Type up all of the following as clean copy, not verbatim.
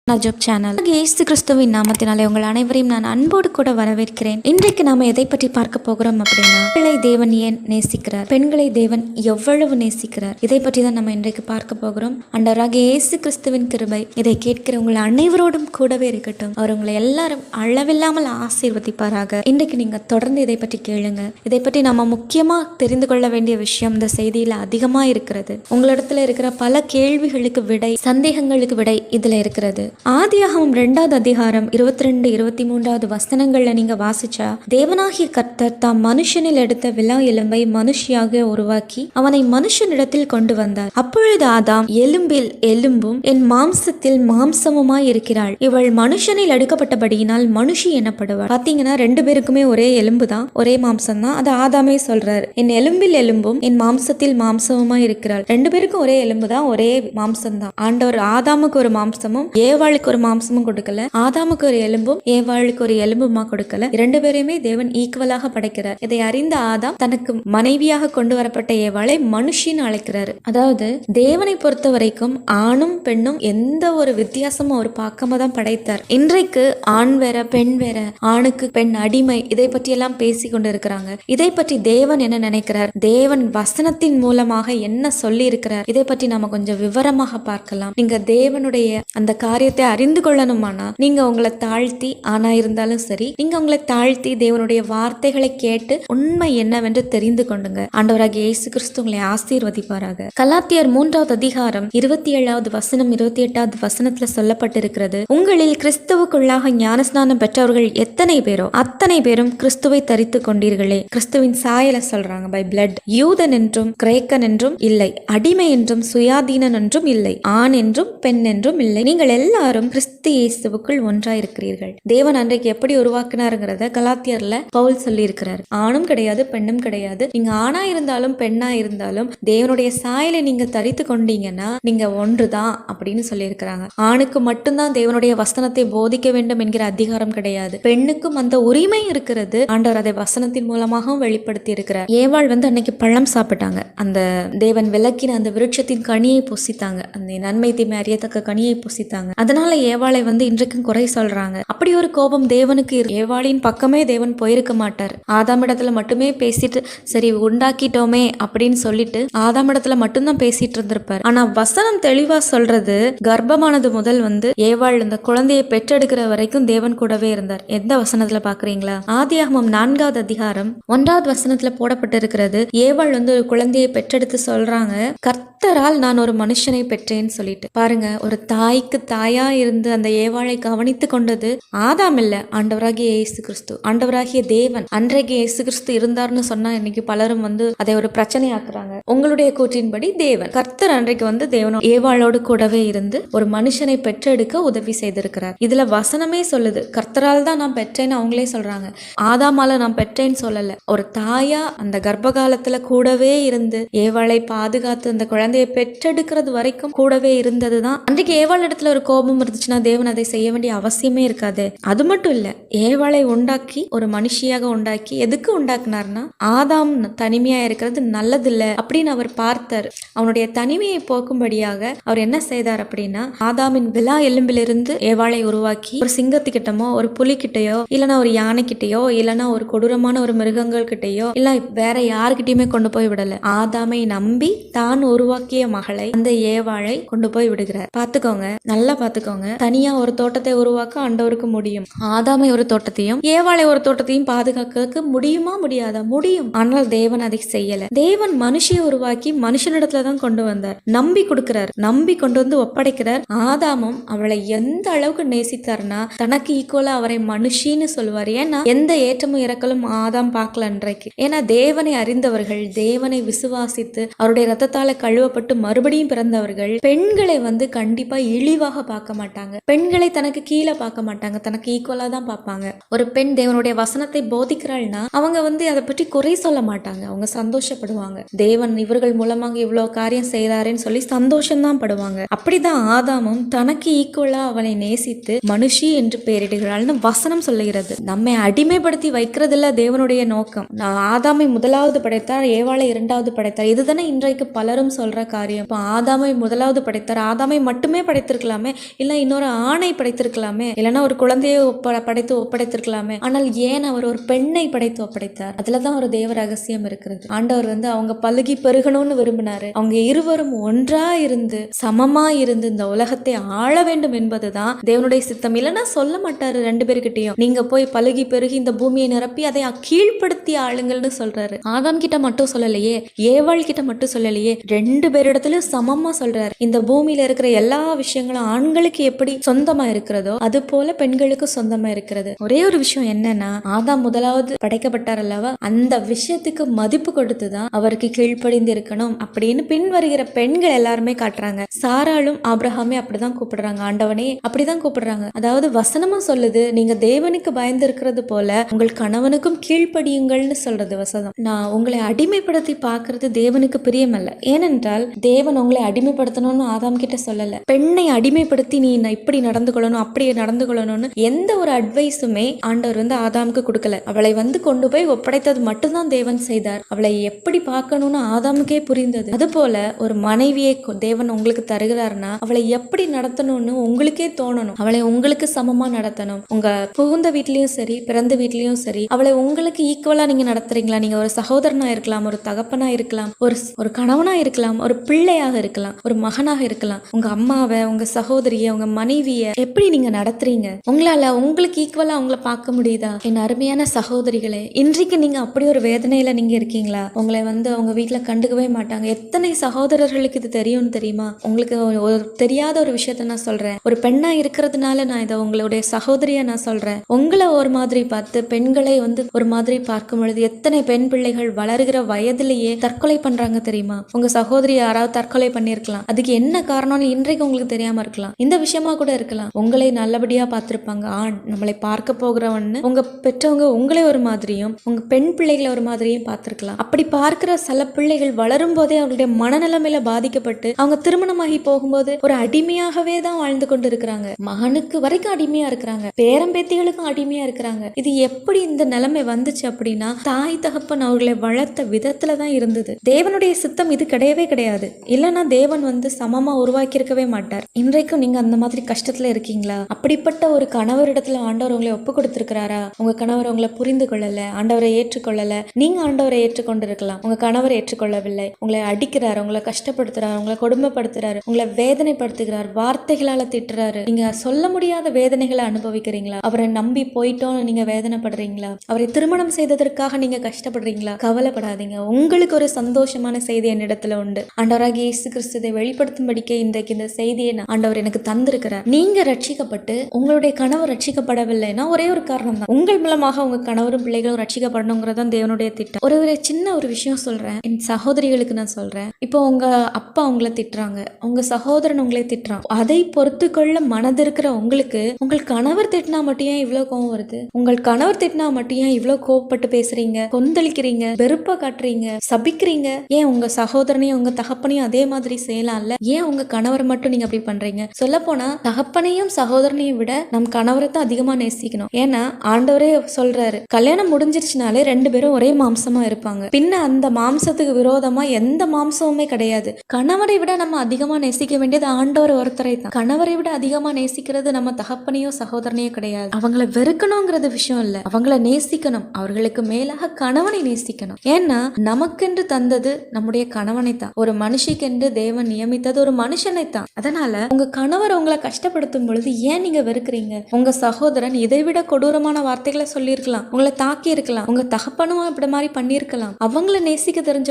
Najaf channel. இயேசு கிறிஸ்துவின் நாமத்தினாலே உங்கள் அனைவரையும் நான் அன்போடு கூட வரவேற்கிறேன். இன்றைக்கு நாம எதை பற்றி பார்க்க போகிறோம் அப்படின்னா, பெண்களை தேவன் ஏன் நேசிக்கிறார், பெண்களை தேவன் எவ்வளவு நேசிக்கிறார், இதை பற்றி தான் நம்ம இன்றைக்கு பார்க்க போகிறோம். ஆண்டவராகிய இயேசு கிறிஸ்துவின் கிருபை இதை கேட்கிற உங்கள் அனைவரோடும் கூடவே இருக்கட்டும். அவர் உங்களை எல்லாரும் அளவில்லாமல் ஆசீர்வதிப்பாராக. இன்றைக்கு நீங்க தொடர்ந்து இதை பற்றி கேளுங்க. இதை பற்றி நம்ம முக்கியமா தெரிந்து கொள்ள வேண்டிய விஷயம் இந்த செய்தியில அதிகமா இருக்கிறது. உங்களிடத்துல இருக்கிற பல கேள்விகளுக்கு விடை, சந்தேகங்களுக்கு விடை இதுல இருக்கிறது. ஆதியாகமம் 2வது அதிகாரம் 22, 23வது வசனங்கள்ல நீங்க வாசிச்சா, தேவனாகிய கர்த்தர் தாம் மனுஷனில் எடுத்த விலா எலும்பை மனுஷியாக உருவாக்கி அவனை மனுஷனிடத்தில் கொண்டு வந்தார். அப்பொழுது ஆதாம், எலும்பில் எலும்பும் என் மாம்சத்தில் மாம்சமுமாய் இருக்கிறாள், இவள் மனுஷனில் எடுக்கப்பட்டபடியினால் மனுஷி எனப்படுவாள். பாத்தீங்கன்னா 2 பேருக்குமே ஒரே எலும்பு தான், ஒரே மாம்சம் தான். அது ஆதாமே சொல்றாரு, என் எலும்பில் எலும்பும் என் மாம்சத்தில் மாம்சமுமாய் இருக்கிறாள். 2 பேருக்கும் ஒரே எலும்பு தான், ஒரே மாம்சம் தான். ஆண்டவர் ஆதாமுக்கு ஒரு மாம்சமும் ஏவாளுக்கு ஒரு மாம்சமும் கொடுக்கல. ஆதாமுக்கு ஒரு எலும்பும் ஏவாளுக்கு ஒரு எலும்புமா கொடுக்கல. 2 பேரையுமே தேவன் ஈக்குவலாக படைக்கிறார். இதை அறிந்த ஆதாம் தனக்கு மனைவியாக கொண்டு வரப்பட்ட ஏவாளை மனுஷின்னு அழைக்கிறாரு. அதாவது தேவனை பொறுத்த வரைக்கும் ஆணும் பெண்ணும் எந்த ஒரு வித்தியாசமும் அவர் பார்க்காம தான் படைத்தார். இன்றைக்கு ஆண் வேற பெண் வேற, ஆணுக்கு பெண் அடிமை, இதை பற்றி எல்லாம் பேசி கொண்டு இருக்கிறாங்க. இதை பற்றி தேவன் என்ன நினைக்கிறார், தேவன் வசனத்தின் மூலமாக என்ன சொல்லி இருக்கிறார், இதை பற்றி நாம கொஞ்சம் விவரமாக பார்க்கலாம். நீங்க தேவனுடைய அந்த காரியத்தை அறிந்து கொள்ளணுமானா நீங்க உங்களை தாழ்த்தி, ஆனா இருந்தாலும் சரி, நீங்க உங்களை தாழ்த்தி தேவனுடைய வார்த்தைகளை கேட்டு உண்மை என்னவென்று தெரிந்து கொண்டுங்க. ஆண்டவராகிய இயேசு கிறிஸ்து உங்களை ஆசீர்வதிப்பாராக. கலாத்தியர் 3வது அதிகாரம் 27வது வசனம் 28வது வசனத்துல சொல்லப்பட்டிருக்கிறது, உங்களில் கிறிஸ்துவுக்குள்ளாக ஞானஸ்நானம் பெற்றவர்கள் எத்தனை பேரோ அத்தனை பேரும் கிறிஸ்துவை தரித்து கொண்டீர்களே. கிறிஸ்துவின் சாயல சொல்றாங்க, பை பிளட். யூதன் என்றும் கிரேக்கன் என்றும் இல்லை, அடிமை என்றும் சுயாதீனன் என்றும் இல்லை, ஆண் என்றும் பெண் என்றும் இல்லை, நீங்கள் எல்லாரும் கிறிஸ்து இயேசுவுக்குள் ஒன்றாயிருக்கிறீர்கள். தேவன் அன்றைக்கு எப்படி உருவாக்கினாருங்கிறத கலாத்தியர்ல பவுல் சொல்லி இருக்கிறார். ஆணும் கிடையாது பெண்ணும் கிடையாது, நீங்க ஆணா இருந்தாலும் பெண்ணா இருந்தாலும் தேவனுடைய சாயலை நீங்க தரித்து கொண்டீங்கன்னா நீங்க ஒன்றுதான் அப்படின்னு சொல்லி இருக்கிறாங்க. ஆணுக்கு மட்டும்தான் தேவனுடைய வசனத்தை போதிக்க வேண்டும் என்கிற அதிகாரம் கிடையாது, பெண்ணுக்கும் அந்த உரிமை இருக்கிறது. ஆண்டவர் அதை வசனத்தின் மூலமாகவும் வெளிப்படுத்தி இருக்கிறார். ஏவாள் அன்னைக்கு பழம் சாப்பிட்டாங்க, அந்த தேவன் விளக்கின அந்த விருட்சத்தின் கனியை புசித்தாங்க, அந்த நன்மை தீமை அறியத்தக்க கனியை புசித்தாங்க. அதனால ஏவாளை இன்றைக்கும் குறை சொல்றாங்க. அப்படி ஒரு கோபம் தேவனுக்கு, ஏவாளின் பக்கமே தேவன் போயிருக்க மாட்டார். ஆதாமிடத்துல மட்டுமே பேசிட்டு சரி உண்டாக்கிட்டோமே அப்படின்னு சொல்லிட்டு ஆதாமிடத்துல மட்டும்தான் பேசிட்டு இருந்திருப்பார். ஆனா வசனம் தெளிவா சொல்றது, கர்ப்பமானது முதல் ஏவாள் அந்த குழந்தையை பெற்றெடுக்கிற வரைக்கும் தேவன் கூடவே இருந்தார். எந்த வசனத்துல பாக்குறீங்களா? ஆதியாகமம் 4வது அதிகாரம் 1வது வசனத்துல போடப்பட்டிருக்கிறது. ஏவாள் ஒரு குழந்தையை பெற்றெடுத்து சொல்றாங்க, கர்த்தரால் நான் ஒரு மனுஷனை பெற்றேன்னு சொல்லிட்டு. பாருங்க, ஒரு தாய்க்கு தாயா இருந்து அந்த ஏவாளை கவனித்து கொண்டது ஆதாம் இல்ல, ஆண்டவராகிய இயேசு கிறிஸ்து, ஆண்டவராகிய தேவன். அன்றைக்கு இயேசு கிறிஸ்து இருந்தார்னு சொன்னா இன்னைக்கு பலரும் அதை ஒரு பிரச்சனை ஆக்குறாங்க. உங்களுடைய கூற்றின்படி தேவன் கர்த்தர் அன்றைக்கு தேவனோட ஏவாளோடு கூடவே இருந்து ஒரு மனுஷனை பெற்றெடுக்க உதவி செய்திருக்கிறார். இதுல வசனமே சொல்லுது, கர்த்தரால் தான் நான் பெற்றேன்னு அவங்களே சொல்றாங்க. ஆதாமால நான் பெற்றேன்னு சொல்லல. ஒரு தாயா அந்த கர்ப்ப காலத்துல கூடவே இருந்து ஏவாளை பாதுகாத்து அந்த குழந்தையை பெற்றெடுக்கிறது வரைக்கும் கூடவே இருந்ததுதான். அன்றைக்கு ஏவாள் இடத்துல ஒரு கோபம் இருந்துச்சுன்னா தேவன் அதை செய்ய வேண்டிய அவசியமே இருக்காது. அது மட்டும் இல்ல, ஏவாளை உண்டாக்கி ஒரு மனுஷியாக உண்டாக்கி எதுக்கு உண்டாக்குனார்னா, ஆதாம் தனிமையா இருக்கிறது நல்லதில்ல அப்படின்னு அவர் பார்த்தார். அவனுடைய தனிமையை போக்கும்படியாக அவர் என்ன செய்தார் அப்படின்னா, ஆதாமின் விலா எலும்பிலிருந்து ஏவாளை உருவாக்கி ஒரு சிங்கத்துக்கிட்டமோ ஒரு புலிகிட்டையோ இல்லைன்னா ஒரு யானை கிட்டையோ இல்லைன்னா ஒரு கொடூரமான ஒரு மிருகங்கள் கிட்டையோ இல்ல வேற யாருக்கிட்டையுமே கொண்டு போய் விடல. ஆதாமை நம்பி தான் உருவாக்கிய மகளை அந்த ஏவாளை கொண்டு போய் விடுகிறார். பாத்துக்கோங்க, நல்லா பாத்துக்கோங்க. தனியா ஒரு தோட்டத்தை உருவாக்க ஆண்டவருக்கு முடியும். ஆதாமை ஒரு தோட்டத்தையும் ஏவாளை ஒரு தோட்டத்தையும் பாதுகாக்க முடியுமா? முடியாதா? முடியும். ஆனால் தேவன் அதை செய்யல. தேவன் மனுஷியை உருவாக்கி மனுஷனிடத்துலதான் கொண்டு வந்தார். நம்பி கொடுக்கிறார், நம்பி கொண்டு ஒப்படைக்கிறார். ஆதாமும் அவளை எந்த அளவுக்கு நேசித்தார்னா தனக்கு ஈக்குவலா அவரை மனுஷின்னு சொல்லுவார். ஏன்னா எந்த ஏற்றமும் இறக்கலும் ஆதாம் பார்க்கல அன்றைக்கு. ஏன்னா தேவனை அறிந்தவர்கள், தேவனை விசுவாசித்து அவருடைய ரத்தத்தால கழுவப்பட்டு மறுபடியும் பிறந்தவர்கள் பெண்களை கண்டிப்பா இழிவாக பார்க்க மாட்டாங்க. பெண்களை தனக்கு கீழே பார்க்க மாட்டாங்க, தனக்கு ஈக்குவலா தான் பார்ப்பாங்க. ஒரு பெண் தேவனுடைய வசனத்தை போதிக்கிறாள்னா அவங்க அதை பற்றி குறை சொல்ல மாட்டாங்க, அவங்க சந்தோஷப்படுவாங்க. தேவன் இவர்கள் மூலமாக இவ்வளவு காரியம் செய்தாரேன்னு சொல்லி சந்தோஷம் தான் படுவாங்க. அப்படிதான் ஆதாமும் தனக்கு ஈக்குவலா அவளை நேசித்து மனுஷி என்று பெயரிடுகிறாள்னு வசனம் சொல்லுகிறது. நம்மை அடிமைப்படுத்தி வைக்கிறதுல தேவனுடைய நோக்கம். ஆதாமை முதலாவது படைத்தார், ஏவாளை 2வது படைத்தார். இதுதானே இன்றைக்கு பலரும் சொல்ற காரியம். ஆதாமை முதலாவது படைத்தார், ஆதாமை மட்டுமே படைத்திருக்கலாமே, இல்ல இன்னொரு ஆணை படைத்திருக்கலாமே, இல்லைன்னா ஒரு குழந்தையை படைத்து ஒப்படைத்திருக்கலாமே. ஆனால் ஏன் அவர் ஒரு பெண்ணை படைத்து ஒப்படைத்தார்? அதுலதான் ஒரு தேவ ரகசியம் இருக்கிறது. ஆண்டவர் அவங்க பலுகி பெருகணும்னு விரும்பினாரு. அவங்க இருவரும் ஒன்றா இருந்து சமமா இருந்து இந்த உலகத்தை ஆள வேண்டும் என்பதுதான் தேவனுடைய சித்தம். இல்லைன்னா சொல்ல மாட்டாரு ரெண்டு பேருக்கிட்டையும், நீங்க போய் பலுகி பெருகி இந்த பூமியை நிரப்பி அதை கீழ்ப்படுத்தி ஆளுங்கள்னு சொல்றாரு. ஆதாம் கிட்ட மட்டும் சொல்லலையே, ஏவாள் கிட்ட மட்டும் சொல்லலையே, ரெண்டு பேரிடத்திலும் சமமா சொல்றாரு. இந்த பூமியில இருக்கிற எல்லா விஷயங்களும் ஆண்களுக்கு எப்படி சொந்தமா இருக்கிறதோ அது போல பெண்களுக்கு சொந்தமா இருக்கிறது. ஒரே ஒரு விஷயம் என்னன்னா, ஆதாம் முதலாவது படைக்கப்பட்டார் அல்லவா, அந்த விஷயத்துக்கு மதிப்பு கொடுத்துதான் அவருக்கு கீழ்ப்படிந்து இருக்கணும் அப்படின்னு பின் வருகிற பெண்கள் எல்லாருமே காட்டுறாங்க. சாராளும் ஆபிரகாமே அப்படிதான் கூப்பிடுறாங்க, ஆண்டவனே அப்படிதான் கூப்பிடுறாங்க. அதாவது வசனமா சொல்லுது, நீங்க தேவனுக்கு பயந்து இருக்கிறது போல உங்கள் கணவனுக்கும் கீழ்ப்படியுங்கள்னு சொல்றது வசனம். நான் உங்களை அடிமைப்படுத்தி பார்க்கறது தேவனுக்கு பிரியமல்ல. ஏனென்றால் தேவன் உங்களை அடிமைப்படுத்தணும்னு ஆதாம் கிட்ட சொல்லல. பெண்ணை அடிமைப்படுத்தி நீ இப்படி நடந்து கொள்ளணும் அப்படியே நடந்து கொள்ளணும்னு எந்த ஒரு அட்வைஸுமே ஆண்டவர் ஆதாமுக்கு கொடுக்கல. அவளை கொண்டு போய் ஒப்படைத்தது மட்டும்தான் தேவன் செய்தார். அவளை எப்படி பார்க்கணும்னு ஆதாமுக்கே புரிந்தது. அது போல ஒரு மனைவியை தேவன் உங்களுக்கு தருகிறார்னா அவளை எப்படி நடத்தணும்னு உங்களுக்கே தோணணும். அவளை உங்களுக்கு சமமா நடத்தணும். உங்க புகுந்த வீட்லயும் சரி பிறந்த வீட்லயும் சரி அவளை உங்களுக்கு ஈக்குவலா நீங்க நடத்துறீங்களா? நீங்க ஒரு சகோதரனா இருக்கலாம், ஒரு தகப்பனா இருக்கலாம், ஒரு கணவனா இருக்கலாம், ஒரு பிள்ளையாக இருக்கலாம், ஒரு மகனாக இருக்கலாம். உங்க அம்மாவை, உங்க சகோதரிய, உங்க மனைவிய எப்படி நீங்க நடத்துறீங்க? உங்களால உங்களுக்கு ஈக்குவலா அவங்கள பார்க்க முடியுதா? என் அருமையான சகோதரிகளே, இன்றைக்கு நீங்க அப்படி ஒரு வேதனையில நீங்க இருக்கீங்களா? உங்களை அவங்க வீட்டுல கண்டுக்கவே மாட்டாங்க. எத்தனை சகோதரர்களுக்கு இது தெரியும்னு தெரியுமா? உங்களுக்கு ஒரு தெரியாத ஒரு விஷயத்த நான் சொல்றேன். ஒரு பெண்ணா இருக்கிறதுனால நான் இதை உங்களுடைய சகோதரியா நான் சொல்றேன். உங்களை ஒரு மாதிரி பார்த்து பெண்களை ஒரு மாதிரி பார்க்கும் பொழுது எத்தனை பெண் பிள்ளைகள் வளர்கிற வயதிலேயே தற்கொலை பண்றாங்க தெரியுமா? உங்க சகோதரி யாராவது தற்கொலை பண்ணிருக்கலாம். அதுக்கு என்ன காரணம்னு இன்றைக்கு உங்களுக்கு தெரியாம இருக்கலாம். இந்த விஷயமா கூட இருக்கலாம். உங்களை நல்லபடியா பார்த்திருப்பாங்க. நம்மளை பார்க்க போகிறவன்னு உங்க பெற்றவங்க உங்களை ஒரு மாதிரியும் உங்க பெண் பிள்ளைகளை ஒரு மாதிரியும் பார்த்திருக்கலாம். அப்படி பார்க்கிற சில பிள்ளைகள் வளரும் போதே அவங்களுடைய மனநிலைமையில பாதிக்கப்பட்டு அவங்க திருமணமாகி போகும்போது ஒரு அடிமையாகவே தான் வாழ்ந்து கொண்டு இருக்கிறாங்க. மகனுக்கு வரைக்கும் அடிமையா இருக்கிறாங்க, பேரம்பேத்திகளுக்கும் அடிமையா இருக்கிறாங்க. இது எப்படி இந்த நிலைமை வந்துச்சு அப்படின்னா, தாய் தகப்பன் அவர்களை வளர்த்த விதத்துலதான் இருந்தது. தேவனுடைய சித்தம் இது கிடையவே கிடையாது. இல்லைன்னா தேவன் சமமா உருவாக்கி இருக்கவே மாட்டார். இன்றைக்கும் நீங்க அந்த மாதிரி கஷ்டத்துல இருக்கீங்களா? அப்படிப்பட்ட ஒரு கணவரிடத்துல ஆண்டவர் உங்களை ஒப்பு கொடுத்திருக்கிறாரா? உங்க கணவர் உங்களை புரிந்து கொள்ளல, ஆண்டவரை ஏற்றுக்கொள்ளல. நீங்க ஆண்டவரை ஏற்றுக்கொண்டு இருக்கலாம், உங்க கணவர் ஏற்றுக்கொள்ளவில்லை. உங்களை அடிக்கிறார், உங்களை கஷ்டப்படுத்துறாரு, உங்களை கொடுமைப்படுத்துறாரு, உங்களை வேதனைப்படுத்துகிறார், வார்த்தைகளால திட்டுறாரு. நீங்க சொல்ல முடியாத வேதனைகளை அனுபவிக்கிறீங்களா? அவரை நம்பி போயிட்டோம் நீங்க வேதனைப்படுறீங்களா? அவரை திருமணம் செய்ததற்காக நீங்க கஷ்டப்படுறீங்களா? கவலைப்படாதீங்க, உங்களுக்கு ஒரு சந்தோஷமான செய்தி என்னிடத்துல உண்டு. ஆண்டவராகிய இயேசு கிறிஸ்துவை வெளிப்படுத்தும்படிக்க இன்றைக்கு இந்த செய்தியை ஆண்டவர் எனக்கு தந்திருக்கிறார். நீங்க ரட்சிக்கப்பட்டு உங்களுடைய கணவர் ரட்சிக்கப்படவில்லைன்னா ஒரே ஒரு காரணம் தான், உங்கள் மூலமாக உங்க கணவரும் பிள்ளைகளும் ரட்சிக்கப்படணுங்கிறதான் தேவனுடைய திட்டம். ஒரு சின்ன ஒரு விஷயம் சொல்றேன், என் சகோதரிகளுக்கு நான் சொல்றேன். இப்போ உங்க அப்பா உங்களை திட்டுறாங்க, உங்க சகோதரன் உங்களை திட்டுறான். அதை பொறுத்து கொள்ள மனது இருக்கிற உங்களுக்கு உங்கள் கணவர் திட்டினா மட்டும் ஏன் இவ்வளவு கோவம் வருது? உங்கள் கணவர் திட்டினா மட்டும் ஏன் இவ்வளவு கோவப்பட்டு பேசுறீங்க, கொந்தளிக்கிறீங்க, வெறுப்பா காட்டுறீங்க, சபிக்கிறீங்க? ஏன் உங்க சகோதரனையும் உங்க தகப்பனையும் அதே மாதிரி செய்யலாம்ல? ஏன் உங்க கணவர் மட்டும் நீங்க அப்படி பண்றீங்க? சொல்ல போனா தகப்பனையும் சகோதரனையும் விட நம் கணவரை தான் அதிகமா நேசிக்கணும். ஏன்னா ஆண்டவரே சொல்றாரு, கல்யாணம் முடிஞ்சிருச்சுனாலே ரெண்டு பேரும் ஒரே மாம்சமா இருப்பாங்க. பின்ன அந்த மாம்சத்துக்கு விரோதமா எந்த மாம்சமுமே கிடையாது. கணவரை விட நம்ம அதிகமா நேசிக்க வேண்டியது ஆண்டவர் ஒருத்தரை தான். கணவரை விட அதிகமா நேசிக்கிறது நம்ம தகப்பனையோ சகோதரனையோ கிடையாது. அவங்கள வெறுக்கணுங்கிறது விஷயம் இல்ல, அவங்கள நேசிக்கணும். அவர்களுக்கு மேலாக கணவனை நேசிக்கணும். ஏன்னா நமக்கென்று தந்தது நம்முடைய கணவனை தான். ஒரு மனுஷிக்கென்று தேவன் நியமித்தது ஒரு மனுஷனை தான். அதனால உங்க கணவர் உங்களை கஷ்டப்படுத்தும் பொழுது ஏன் நீங்க வெறுக்கிறீங்க? உங்க சகோதரன் இதைவிட கொடூரமான வார்த்தைகளை சொல்லியிருக்கலாம், உங்களை தாக்கி இருக்கலாம், உங்க தகப்பனும் இப்படி மாதிரி பண்ணிருக்கலாம். அவங்கள நேசிக்க தெரிஞ்ச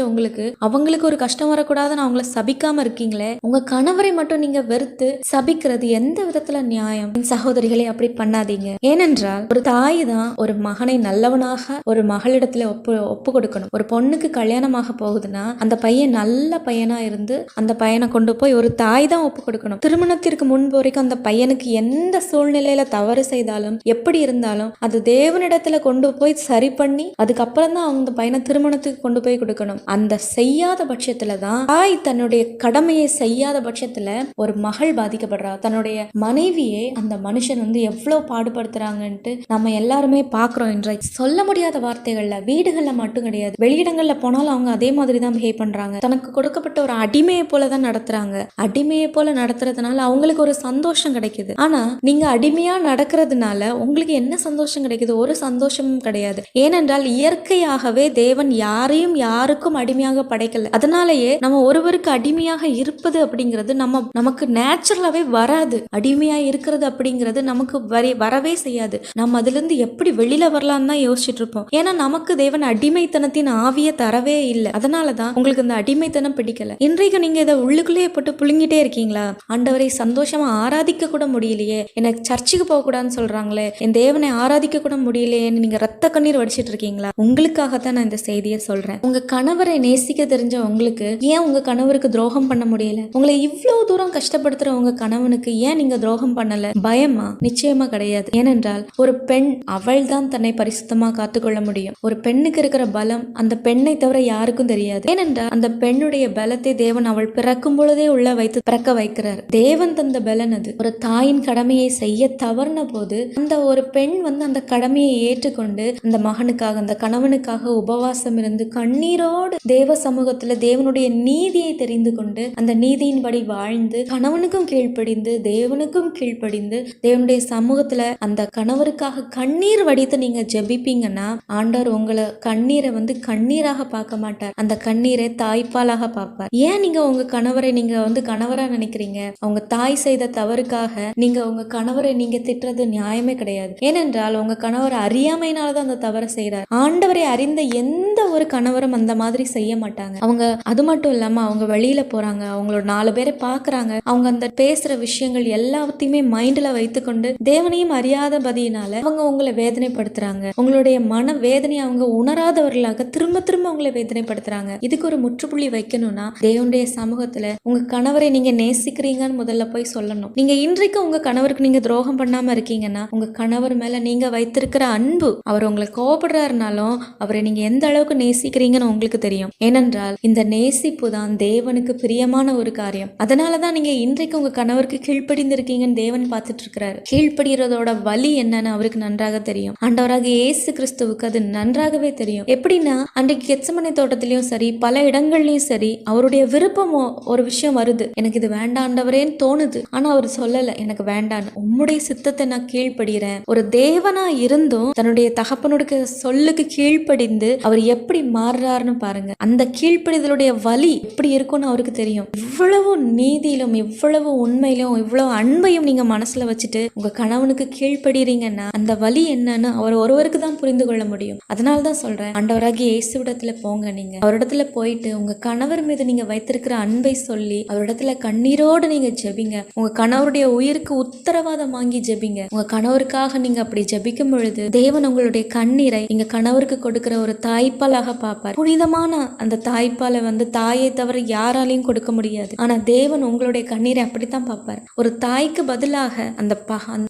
அவங்களுக்கு ஒரு கஷ்டம் வரக்கூடாதுன்னு அவங்கள சபிக்காம இருக்கீங்களே, உங்க கணவரை மட்டும் நீங்க வெறுத்து சபிக்கிறது எந்த விதத்துல நியாயம்? சகோதரிகளை அப்படி பண்ணாதீங்க. ஏனென்றால் ஒரு தாய் தான் ஒரு மகனை நல்லவனாக ஒரு மகளிடத்துல ஒப்பு கொடுக்கணும். ஒரு பொண்ணுக்கு கல்யாணமாக போகுதுன்னா அந்த பையன் நல்ல பையனா இருந்து அந்த பையனை கொண்டு போய் ஒரு தாய் தான் ஒப்பு கொடுக்கணும். திருமணத்திற்கு முன்பு வரைக்கும் அந்த பையனுக்கு எந்த சூழ்நிலையில தவறு செய்தாலும் எப்படி இருந்தாலும் அது தேவனிடத்துல கொண்டு போய் சரி பண்ணி அதுக்கப்புறம் தான் அவங்க பையனை திருமணத்துக்கு கொண்டு போய் கொடுக்கணும். அந்த செய்யாத பட்சத்துலதான் தாய் தன்னுடைய கடமையை செய்யாத பட்சத்துல ஒரு மகள் பாதிக்கப்படுறா. தன்னுடைய மனைவியை அந்த மனுஷன் எவ்வளவு பாடுபடுத்துறாங்கன்ட்டு நம்ம எல்லாருமே பாக்குறோம். இன்றைக்கு சொல்ல முடியாத வார்த்தைகள்ல, வீடுகள்ல மட்டும் கிடையாது, வெளியிடங்கள்ல போனாலும் அவங்க அதே மாதிரி தான் பிஹேவ் பண்றாங்க. தனக்கு கொடுக்கப்பட்ட ஒரு அடிமையை போலதான் நடத்துறாங்க. அடிமையை போல நடத்துறதுனால அவங்களுக்கு உங்களுக்கு ஒரு சந்தோஷம் கிடைக்குது. ஆனா நீங்க அடிமையா நடக்கிறதுனால உங்களுக்கு என்ன சந்தோஷம் கிடைக்குது? ஒரு சந்தோஷமும் கிடையாது. ஏனென்றால் இயற்கையாகவே தேவன் யாரையும் யாருக்கும் அடிமையாக படைக்கல. அதனாலேயே நம்ம ஒருவருக்கு அடிமையாக இருப்பது அப்படிங்கிறது நமக்கு நேச்சுரலாவே வராது. அடிமையா இருக்கிறது அப்படிங்கிறது நமக்கு வரவே செய்யாது. நம்ம அதுல இருந்து எப்படி வெளியில வரலாம் தான் யோசிச்சுட்டு இருப்போம். ஏன்னா நமக்கு தேவன் அடிமைத்தனத்தின் ஆவியை தரவே இல்லை. அதனாலதான் உங்களுக்கு இந்த அடிமைத்தனம் பிடிக்கல. இன்றைக்கு நீங்க இதை உள்ளுக்குள்ளேயே போட்டு புழுங்கிட்டே இருக்கீங்களா? ஆண்டவரை சந்தோஷமா ஆராதிக்க கூட முடியலையே, எனக்கு சர்ச்சுக்கு போக கூடாதுன்னு சொல்றாங்களே, என் தேவனை ஆராதிக்க கூட முடியலையேன்னு நீங்க ரத்த கண்ணீர் வடிச்சிட்டு இருக்கீங்களா? உங்களுக்காகத்தான் நான் இந்த செய்தியை சொல்றேன். உங்க கணவரை நேசிக்க தெரிஞ்ச உங்களுக்கு ஏன் உங்க கணவருக்கு துரோகம் பண்ண முடியல? உங்களை இவ்வளவு தூரம் கஷ்டப்படுத்துற உங்க கணவனுக்கு ஏன் நீங்க துரோகம் பண்ணல? பயமா? நிச்சயமா கிடையாது. ஏனென்றால் ஒரு பெண் அவள் தான் தன்னை பரிசுத்தமா காத்துக்கொள்ள முடியும். ஒரு பெண்ணுக்கு இருக்கிற பலம் அந்த பெண்ணை தவிர யாருக்கும் தெரியாது. ஏனென்றால் அந்த பெண்ணுடைய பலத்தை தேவன் அவள் பிறக்கும் பொழுதே உள்ள வைத்து பிறக்க வைக்கிறார். தேவன் தந்த பலன் அது. ஒரு தாயின் கடமையை செய்ய தவறின போது அந்த ஒரு பெண் அந்த கடமையை ஏற்றுக்கொண்டு அந்த மகனுக்காக அந்த கணவனுக்காக உபவாசம் இருந்து கண்ணீரோடு தேவ சமூகத்துல தேவனுடைய நீதியை தெரிந்து கொண்டு அந்த நீதியின்படி வாழ்ந்து கணவனுக்கும் கீழ்ப்படிந்து தேவனுக்கும் கீழ்ப்படிந்து தேவனுடைய சமூகத்துல அந்த கணவருக்காக கண்ணீர் வடித்து நீங்க ஜெபிப்பீங்கன்னா ஆண்டவர் உங்களை கண்ணீரை கண்ணீராக பார்க்க மாட்டார். அந்த கண்ணீரை தாய்ப்பாலாக பார்ப்பார். ஏன் நீங்க உங்க கணவரை நீங்க கணவரா நினைக்கிறீங்க? அவங்க தாய் செய்த தவறுக்காக நீங்க உங்க கணவரை நீங்க திட்டுறது நியாயமே கிடையாது. ஏனென்றால் உங்க கணவர் அறியாமையினாலதான் அந்த தவறை செய்யறார். ஆண்டவரை அறிந்த எந்த ஒரு கணவரும் அந்த மாதிரி செய்ய மாட்டாங்க. அவங்க அது மட்டும் இல்லாம அவங்க வெளியில போறாங்க, அவங்களோட 4 பேரை பாக்குறாங்க, அவங்க அந்த பேசுற விஷயங்கள் எல்லாத்தையுமே மைண்ட்ல வைத்துக்கொண்டு தேவனையும் அறியாத பதியினால அவங்க உங்களை வேதனைப்படுத்துறாங்க. உங்களுடைய மன வேதனையை அவங்க உணராதவர்களாக திரும்ப திரும்ப உங்களை வேதனைப்படுத்துறாங்க. இதுக்கு ஒரு முற்றுப்புள்ளி வைக்கணும்னா தேவனுடைய சமூகத்துல உங்க கணவரை நீங்க நேசிக்கிறீங்கன்னு முதல்ல போய் சொல்லணும். நீங்க இன்றைக்கு உங்க கணவருக்கு நீங்க துரோகம் பண்ணாம இருக்கீங்கன்னா உங்க கணவர் மேல நீங்க வைத்திருக்கிற அன்பு, அவர் உங்களை கோபப்படுறாருனாலும் அவரை நீங்க எந்த அளவுக்கு நேசிக்கிறீங்கன்னு உங்களுக்கு தெரியும். ஏனென்றால் இந்த நேசிப்பு தான் தேவனுக்கு பிரியமான ஒரு காரியம். அதனாலதான் நீங்க இன்றைக்கு உங்க கணவருக்கு கீழ்ப்படிந்திருக்கீங்கன்னு தேவன் பார்த்துட்டு இருக்கிறாரு. கீழ்ப்படுகிறதோட வலி என்னன்னு அவருக்கு நன்றாக தெரியும். ஆண்டவராக இயேசு கிறிஸ்துவுக்கு அது நன்றாகவே தெரியும். எப்படின்னா அன்றைக்கு கெத்செமனே தோட்டத்திலயும் சரி பல இடங்கள்லயும் சரி அவருடைய விருப்பம் ஒரு விஷயம் வருது, எனக்கு இது வேண்டாண்டவரேன்னு தோணுது. ஆனா அவர் சொல்லல எனக்கு வேண்டான்னு, உம்முடைய சித்தத்தை நான் கீழ்ப்படுகிறேன். ஒரு தேவனா இருந்தும் தன்னுடைய தகப்பனுடைய சொல்லுக்கு கீழ்ப்படிந்து அவர் எப்படி மாறுறாருன்னு பாருங்க. அந்த கீழ்ப்படிதலுடைய வலி எப்படி இருக்கும்னு அவருக்கு தெரியும். இவ்வளவு நீதியிலும் இவ்வளவு உண்மையிலும் இவ்வளவு அன்பையும் நீங்க மனசுல வச்சுட்டு உங்க கணவனுக்கு கீழ்ப்படுறீங்கன்னா அந்த வலி என்னன்னு அவர் ஒருவருக்கு தான் புரிந்து கொள்ள முடியும். அதனாலதான் சொல்றேன், ஆண்டவராகிய இயேசுவிடத்துல போங்க. நீங்க அவரிடத்துல போயிட்டு உங்க கணவர் மீது நீங்க வைத்திருக்கிற அன்பை சொல்லி அவரிடத்துல கண்ணீரோடு நீங்க ஜெபிங்க. உங்க கணவருடைய உயிருக்கு உத்தரவாதம் வாங்கி ஜெபிங்க. உங்க கணவருக்காக நீங்க அப்படி ஜெபிக்கும் பொழுது தேவன் உங்களுடைய கண்ணீரை நீங்க கணவருக்கு கொடுக்கிற ஒரு தாய்ப்பாலாக பார்ப்பார். புனிதமான அந்த தாய்ப்பாலை தாயை தவிர யாராலையும் கொடுக்க முடியாது. ஆனா தேவன் உங்களுடைய கண்ணீரை அப்படித்தான் பார்ப்பார். ஒரு தாய்க்கு பதிலாக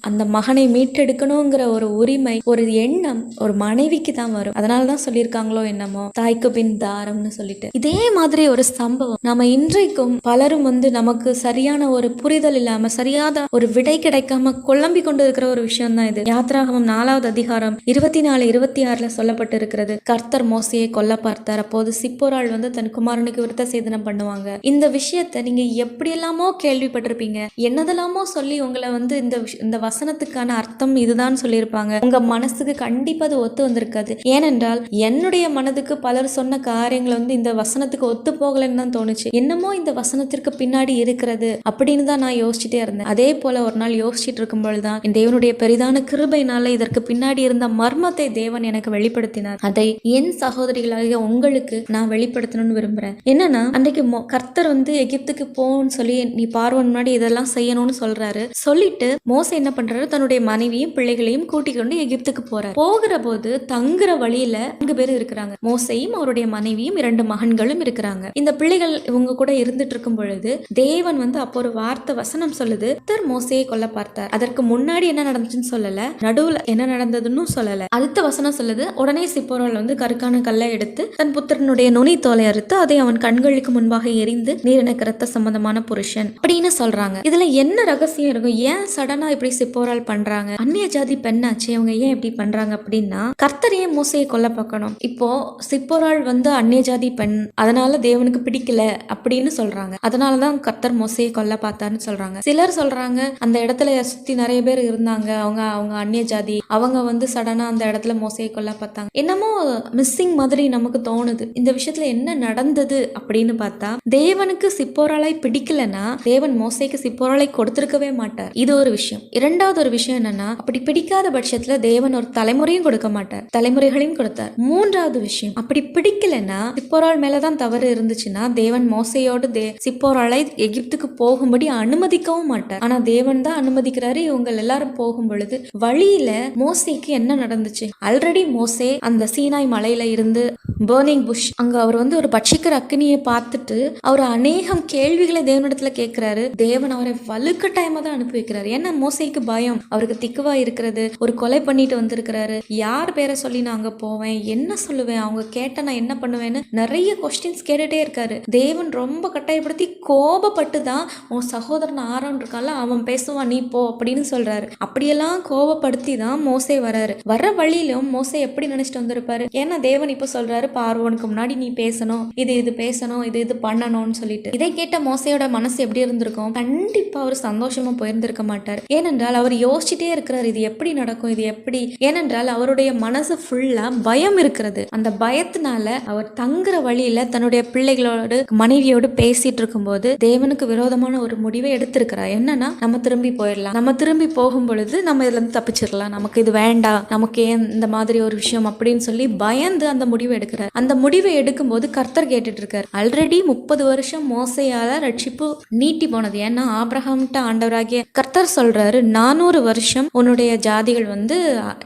அந்த மகனை மீட்டெடுக்கணுங்கிற ஒரு உரிமை ஒரு எண்ணம் ஒரு மனைவிக்கு தான் வரும். அதனாலதான் சொல்லியிருக்காங்களோ என்னமோ தாய்க்கு பின் தாரம்னு சொல்லிட்டு. இதே மாதிரி ஒரு சம்பவம் நாம இன்றைக்கும் பலரும் நமக்கு சரியான ஒரு புரிதல் இல்லாம சரியாத ஒரு விடை கிடைக்காம குழம்பி கொண்டு இருக்கிற ஒரு விஷயம் தான் இது. யாத்ராகமம் 4வது அதிகாரம் 24-26 சொல்லப்பட்டு இருக்கிறது. கர்த்தர் மோசையை கொல்ல பார்த்தார். அப்போது சிப்போராள் தன் குமாரனுக்கு விருத்த சேதனம் பண்ணுவாங்க. இந்த விஷயத்தை நீங்க எப்படி எல்லாமோ கேள்விப்பட்டிருப்பீங்க. என்னதெல்லாமோ சொல்லி உங்களை இந்த வசனத்துக்கான அர்த்தம் இதுதான் சொல்லியிருப்பாங்க. உங்க மனசுக்கு கண்டிப்பா அது ஒத்து வந்திருக்காது. ஏனென்றால் என்னுடைய மனதுக்கு பலர் சொன்ன காரியங்கள் இந்த வசனத்துக்கு ஒத்து போகலன்னு தான் தோணுச்சு. என்னமோ இந்த வசனத்திற்கு பின்னாடி இருக்கிறது அப்படின்னு தான் நான் யோசிச்சுட்டே இருந்தேன். அதே போல ஒரு நாள் யோசிச்சுட்டு இருக்கும் பொழுதுதான் என் தேவனுடைய பெரிதான கிருபையினால இதற்கு பின்னாடி இருந்த மர்மத்தை தேவன் எனக்கு வெளிப்படுத்தினார். அதை என் சகோதரிகளாகிய உங்களுக்கு நான் வெளிப்படுத்தணும்னு விரும்புறேன். என்னன்னா அன்றைக்கு கர்த்தர் எகிப்துக்கு போன்னு சொல்லி நீ பார்வோன் முன்னாடி இதெல்லாம் செய்யணும்னு சொல்றாரு. சொல்லிட்டு மோசே என்ன பண்றாரு, தன்னுடைய மனைவியும் பிள்ளைகளையும் கூட்டிக் கொண்டு எகிப்துக்கு போறாரு. போகிற போது தங்குற வழியில 4 பேர் இருக்கிறாங்க. மோசையும் அவருடைய மனைவியும் 2 மகன்களும் இருக்கிறாங்க. இந்த பிள்ளைகள் இவங்க கூட இருந்துட்டு இருக்கும் பொழுது தேவன் அப்போ ஒரு வார்த்தை வசனம் சொல்லுது, கர்த்தர் மோசையை கொல்ல பார்த்தார். அதற்கு முன்னாடி என்ன நடந்துச்சுன்னு சொல்லல, நடுவுல என்ன நடந்ததுன்னு சொல்லல. அடுத்த வசனம் சொல்லுது, உடனே சிப்போராள் கருக்கான கல்லை எடுத்து தன் புத்திரனுடைய நுனி தோலை அறுத்து அதை அவன் கண்களுக்கு முன்பாக எரிந்து, நீர் எனக்கு ரத்த சம்பந்தமான புருஷன் அப்படின்னு சொல்றாங்க. இதுல என்ன ரகசியம் இருக்கும்? ஏன் சடனா இப்படி சிப்போராள் பண்றாங்க? அந்நிய ஜாதி பெண்ணாச்சு, அவங்க ஏன் இப்படி பண்றாங்க அப்படின்னா கர்த்தர் ஏன் மோசையை கொல்ல பார்க்கணும்? இப்போ சிப்போராள் அந்நிய ஜாதி பெண், அதனால தேவனுக்கு பிடிக்கல அப்படின்னு சொல்றாங்க. அதனாலதான் கர்த்தர் மோசையை கொல்ல பார்த்தாருன்னு சொல்றாங்க. சிலர் சொல்றாங்க அந்த இடத்துல சுத்தி நிறைய பேர் இருந்தாங்க, அவங்க அவங்க அந்நிய ஜாதி, அவங்க வந்து சடனா அந்த இடத்துல மோசையை கொல்ல பார்த்தாங்க. என்னமோ மிஸ்ஸிங் மாதிரி நமக்கு தோணுது. இந்த விஷயத்துல என்ன நடந்தது அப்படின்னு பார்த்தா, தேவனுக்கு சிப்போராளை பிடிக்கலன்னா தேவன் மோசைக்கு சிப்போராளை கொடுத்திருக்கவே மாட்டார். இது ஒரு விஷயம். இரண்டாவது ஒரு விஷயம் என்னன்னா, அப்படி பிடிக்காத பட்சத்துல தேவன் ஒரு தலைமுறையும் கொடுக்க மாட்டார், தலைமுறைகளையும் கொடுத்தார். மூன்றாவது விஷயம், அப்படி பிடிக்கலன்னா சிப்போராள் மேலதான் தவறு இருந்துச்சுன்னா தேவன் மோசையோடு சிப்போராளை எகிப்துக்கு போகும்படி அனுமதிக்கவும் மாட்டார். ஆனா தேவன் தான் அனுமதிக்கிறாரு. இவங்க எல்லாரும் போகும் பொழுது வழியில மோசைக்கு என்ன நடந்துச்சு? ஆல்ரெடி மோசே அந்த சீனாய் மலையில இருந்து பர்னிங் புஷ், அங்க அவர் வந்து ஒரு பட்சிக்கிற அக்னியை பார்த்துட்டு அவர் அநேகம் கேள்விகளை தேவனிடத்துல கேட்கிறாரு. தேவன் அவரை வலுக்கட்டாயமா தான் அனுப்பி வைக்கிறாரு. ஏன்னா மோசைக்கு பயம், அவருக்கு திக்குவா இருக்கிறது, ஒரு கொலை பண்ணிட்டு வந்திருக்கிறாரு. யார் பேரை சொல்லி நான் அங்க போவேன், என்ன சொல்லுவேன், அவங்க கேட்ட நான் என்ன பண்ணுவேன்னு நிறைய கொஸ்டின்ஸ் கேட்டுட்டே இருக்காரு. தேவன் ரொம்ப கட்டாயப்படுத்தி கோபப்பட்டு தான் உன் சகோதரன் ஆரோன் இருக்கால அவன் பேசுவான், நீ போ அப்படின்னு சொல்றாரு. அப்படியெல்லாம் கோபப்படுத்தி தான் மோசே வராரு. வர வழியிலும் மோசே எப்படி நினைச்சிட்டு வந்திருப்பாரு? ஏன்னா தேவன் இப்ப சொல்றாரு, பார்வோனுக்கு முன்னாடி நீ பேசணும், இது பேசணும், இது பண்ணணும்னு சொல்லிட்டு. இதை கேட்ட மோசையோட மனசு எப்படி இருந்திருக்கும்? கண்டிப்பா அவர் சந்தோஷமா போயிருந்திருக்க மாட்டார். ஏனென்றால் அவர் யோசிச்சுட்டே இருக்கிறார், இது எப்படி நடக்கும், இது எப்படி. ஏனென்றால் அவருடைய மனசு ஃபுல்லா பயம் இருக்கிறது. அந்த பயத்தினால அவர் தங்குற வழியில தன்னுடைய பிள்ளைகளோடு மனைவியோடு பேசிட்டு இருக்கும்போது தேவனுக்கு விரோதமான ஒரு முடிவை எடுத்திருக்கிறார். என்னன்னா, நம்ம திரும்பி போயிடலாம், நம்ம திரும்பி போகும் பொழுது நம்ம இதுல இருந்து தப்பிச்சிடலாம், நமக்கு இது வேண்டாம், நமக்கு ஏன் இந்த மாதிரி ஒரு விஷயம் அப்படின்னு சொல்லி பயந்து அந்த முடிவை எடுக்கிறார். அந்த முடிவை எடுக்கும் போது கர்த்தர் கேட்டுட்டு இருக்காரு. ஆல்ரெடி 30 வருஷம் மோசையால ரட்சிப்பு நீட்டி போனது. ஏன்னா ஆபிரகாம்ட்ட ஆண்டவராகிய கர்த்தர் சொல்றாரு, 400 வருஷம் உன்னுடைய ஜாதிகள் வந்து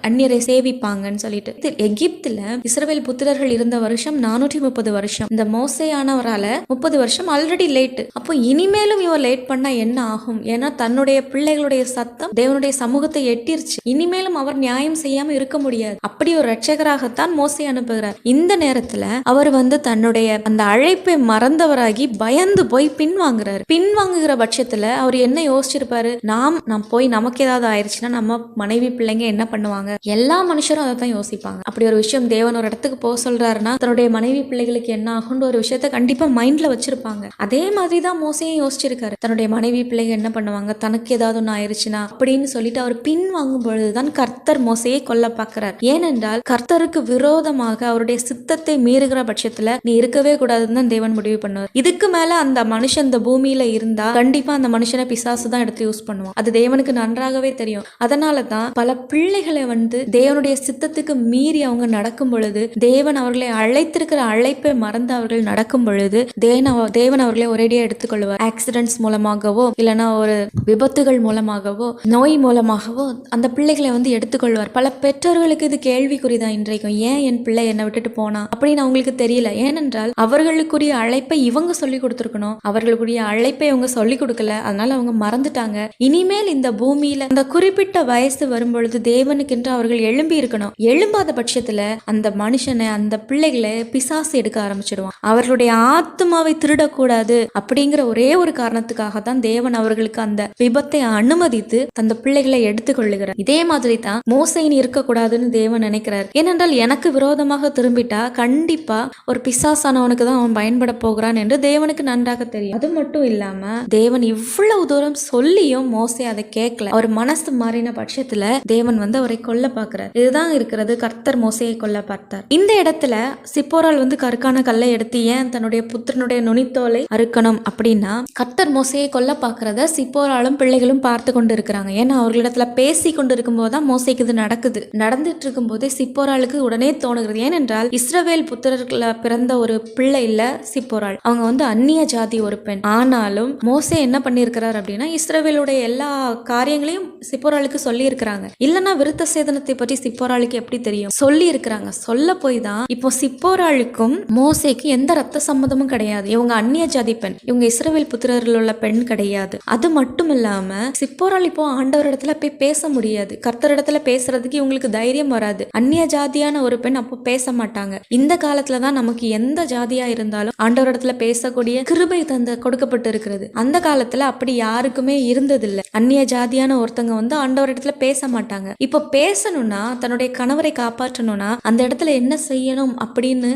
அந்நியரை சேவிப்பாங்கன்னு சொல்லிட்டு. எகிப்துல இஸ்ரவேல் புத்திரர்கள் இருந்த வருஷம் 430 வருஷம். இந்த மோசையானவரால 30 வருஷம் ஆல்ரெடி லேட். அப்போ இனிமேலும் இவர் லேட் பண்ணா என்ன ஆகும்? ஏன்னா தன்னுடைய பிள்ளைகளுடைய சத்தம் தேவனுடைய சமூகத்தை எட்டிருச்சு. இனிமேலும் அவர் நியாயம் செய்யாம இருக்க முடியாது. அப்படி ஒரு ரட்சகராகத்தான் மோசை அனுப்புகிறார். இந்த நேரத்துல அவர் வந்து தன்னுடைய அந்த அழைப்பை மறந்தவராகி பயந்து போய் பின்வாங்குறாரு. பின்வாங்குகிற பட்சத்துல அவர் என்ன யோசிச்சிருப்பாரு? நாம் போய் நமக்கு ஏதாவது ஆயிடுச்சுன்னா நம்ம மனைவி பிள்ளைங்க என்ன பண்ணுவாங்க? எல்லா மனுஷரும் அதை தான் யோசிப்பாங்க. அப்படி ஒரு விஷயம் தேவன் ஒரு இடத்துக்கு போக சொல்றாருன்னா தன்னுடைய மனைவி பிள்ளைகளுக்கு என்ன ஆகும்னு ஒரு விஷயத்த கண்டிப்பா மைண்ட்ல வச்சிருப்பாங்க. அதே மாதிரிதான் மோசையும் யோசிச்சிருக்காரு. தன்னுடைய மனைவி பிள்ளைங்க என்ன பண்ணுவாங்க, தனக்கு ஏதாவது ஒண்ணு ஆயிடுச்சுன்னா அப்படின்னு சொல்லிட்டு அவர் பின்வாங்கும் பொழுதுதான் கர்த்தர் மோசையை கொல்ல பார்க்கிறார். ஏனென்றால் கர்த்தருக்கு விரோதமாக அவருடைய சித்தத்தை மீறுகிற பட்சத்துல நீ இருக்கவே கூடாதுன்னு தான் தேவன் முடிவு பண்ணுவார். இதுக்கு மேல அந்த மனுஷன் இந்த பூமியில இருந்தா கண்டிப்பா அந்த மனுஷனை பிசாசு தான் எடுத்து யூஸ் பண்ணுவான். அது தேவனுக்கு நன்றாகவே தெரியும். அதனாலதான் பல பிள்ளைகளை வந்து தேவனுடைய சித்தத்துக்கு மீறி அவங்க நடக்கும் பொழுது, தேவன் அவர்களை அழைத்திருக்கிற அழைப்பை மறந்து அவர்கள் நடக்கும் பொழுது தேவன் அவர்களை ஒரேடியா எடுத்துக்கொள்வார். ஆக்சிடென்ட்ஸ் மூலமாகவோ இல்லைன்னா ஒரு விபத்துகள் மூலமாகவோ நோய் மூலமாகவோ அந்த பிள்ளைகளை வந்து எடுத்துக்கொள்வார். பல பெற்றோர்களுக்கு இது கேள்விக்குறிதான் இன்றைக்கும். ஏன் என் பிள்ளை என்னை விட்டுட்டு போனா அப்படின்னு அவங்களுக்கு தெரியல. ஏனென்றால் அவர்களுக்குரிய அழைப்பை இவங்க சொல்லி கொடுத்துருக்கணும், அவர்களுக்குரிய அழைப்பை இவங்க சொல்லி கொடுக்கல. அதனால அவங்க மறந்துட்டாங்க. இனிமேல் இந்த பூமியில அந்த குறிப்பிட்ட வயசு வரும்பொழுது தேவனுக்கென்று அவர்கள் எழும்பி இருக்கணும். எழும்பாத பட்சத்துல அந்த மனுஷனை அந்த பிள்ளைகளை பிசாசு எடுக்க ஆரம்பிச்சிடுவான். அவர்களுடைய ஆத்மாவை திருடக்கூடாது அப்படிங்கிற ஒரே ஒரு காரணத்துக்காக தான் தேவன் அவர்களுக்கு அந்த விபத்தை அனுமதித்து அந்த பிள்ளைகளை எடுத்துக்கொள்ளுகிறார். இதே மாதிரி தான் மோசையின் இருக்கக்கூடாதுன்னு தேவன் நினைக்கிறார். ஏனென்றால் எனக்கு விரோதமாக திரும்பிட்டா கண்டிப்பா ஒரு பிசாசானவனுக்கு தான் அவன் பயன்பட போகிறான் என்று தேவனுக்கு நன்றாக தெரியும். அது மட்டும் இல்லாம தேவன் இவ்வளவு தூரம் சொல்லியும் மோசே அதை கேட்கல. அவர் மனசு மாறின பட்சத்துல தேவன் வந்து அவரை கொல்ல பார்க்கிறார். இதுதான் இருக்கிறது. கர்த்தர் மோசையை கொல்ல பார்த்தார். இந்த இடத்துல சிப்போரால் வந்து கற்கான கல்லை எடுத்து ஏன் தன்னுடைய புத்திரனுடைய நுனித்தோலை அறுக்கணும் அப்படின்னா, கர்த்தர் மோசையை கொல்ல பார்க்கிறத சிப்போராலும் பிள்ளைகளும் பார்த்து கொண்டு இருக்கிறாங்க. ஏன்னா அவர்களிடத்துல பேசி கொண்டு இருக்கும் போதுதான் மோசைக்கு இது நடக்குது. நடந்துட்டு இருக்கும் போதே சிப்போராலுக்கு உடனே தோணுகிறது. ஏனென்றால் இஸ்ரவேல் புத்திரர்கள பிறந்த ஒரு பிள்ளை இல்ல சிப்போரால். அவங்க வந்து அந்நிய ஜாதி ஒரு பெண். ஆனாலும் மோசே என்ன பண்ணியிருக்கிறார் அப்படின்னா, இஸ்ரவேலுடைய எல்லா காரியங்களையும் சிப்போராலுக்கு சொல்லி இருக்கிறாங்க. இல்லைன்னா விருத்த சேதனத்தை பற்றி சிப்போராலுக்கு எப்படி தெரியும்? சொல்லி இருக்கிறாங்க. சொல்ல போய் தான் இப்போ சிப்போராலுக்கும் மோசேக்கு எந்த ரத்த சம்மதமும் கிடையாது. இவங்க அந்நிய ஜாதி பெண், இவங்க இஸ்ரவேல் புத்திரர்கள் உள்ள பெண் கிடையாது. அது மட்டும் இல்லாம சிப்போரால் இப்போ ஆண்டவர் இடத்துல போய் பேச முடியாது. கர்த்தர் இடத்துல பேசுறதுக்கு இவங்களுக்கு தைரியம் வராது. அந்நிய ஜாதியான ஒரு பெண் அப்போ பேச மாட்டாங்க. இந்த காலத்துலதான் நமக்கு எந்த ஜாதியா இருந்தாலும் ஆண்டவர் இடத்துல பேசக்கூடிய கிருபை கொடுக்கப்பட்டு இருக்கிறது. அந்த காலத்துல அப்படி யாருக்குமே இருந்ததில்லை. அந்நிய ஜாதியான ஒருத்தங்க வந்து ஆண்டவர் இடத்துல பேச மாட்டாங்க. இப்போ பேசணும்னா, தன்னுடைய கணவரை காப்பாற்றணும்னா அந்த இடத்துல என்ன செய்யணும் அப்படின்னு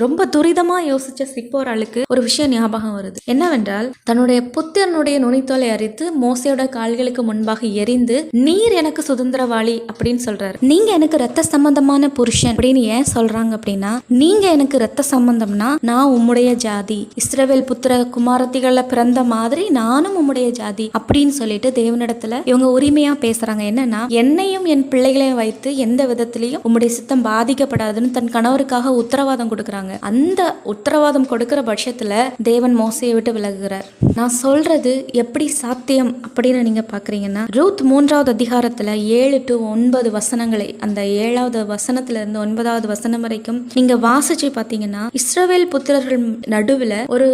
ரொம்ப துரிதமா யோசிச்ச சிப்போராலுக்கு ஒரு விஷயம் ஞாபகம் வருது. என்னவென்றால் தன்னுடைய புத்திர ஆட்டுடைய நுனித்தோலை அரித்து மோசையோட கால்களுக்கு முன்பாக எரிந்து, நீர் எனக்கு சுதந்திரவாளி அப்படின்னு சொல்றாரு. நீங்க எனக்கு ரத்த சம்பந்தமான புருஷன் அப்படின்னு ஏன் சொல்றாங்க அப்படின்னா, நீங்க எனக்கு ரத்த சம்பந்தம்னா நான் உம்முடைய ஜாதி, இஸ்ரவேல் புத்திர குமாரத்திகள்ல பிறந்த மாதிரி நானும் உம்முடைய ஜாதி அப்படின்னு சொல்லிட்டு தேவனிடத்துல இவங்க உரிமையா பேசுறாங்க. என்னன்னா, என்னையும் என் பிள்ளைகளையும் வைத்து எந்த விதத்திலையும் உம்முடைய சித்தம் பாதிக்கப்படாதுன்னு தன் கணவருக்காக உத்தரவாதம் கொடுக்கறாங்க. அந்த உத்தரவாதம் கொடுக்கிற பட்சத்துல தேவன் மோசையை விட்டு விலகுகிறார். நான் சொல்றது எப்படி சாத்தியம் அப்படின்னு நீங்க பாக்குறீங்கன்னா, ரூத் 3வது அதிகாரத்துல 7 to 9 வசனங்களை, அந்த 7வது வசனத்துல இருந்து 9வது வசனம் வரைக்கும் நீங்க வாசிச்சு பாத்தீங்கன்னா, இஸ்ரவேல் புத்திரர்கள் நடுவுல ஒரு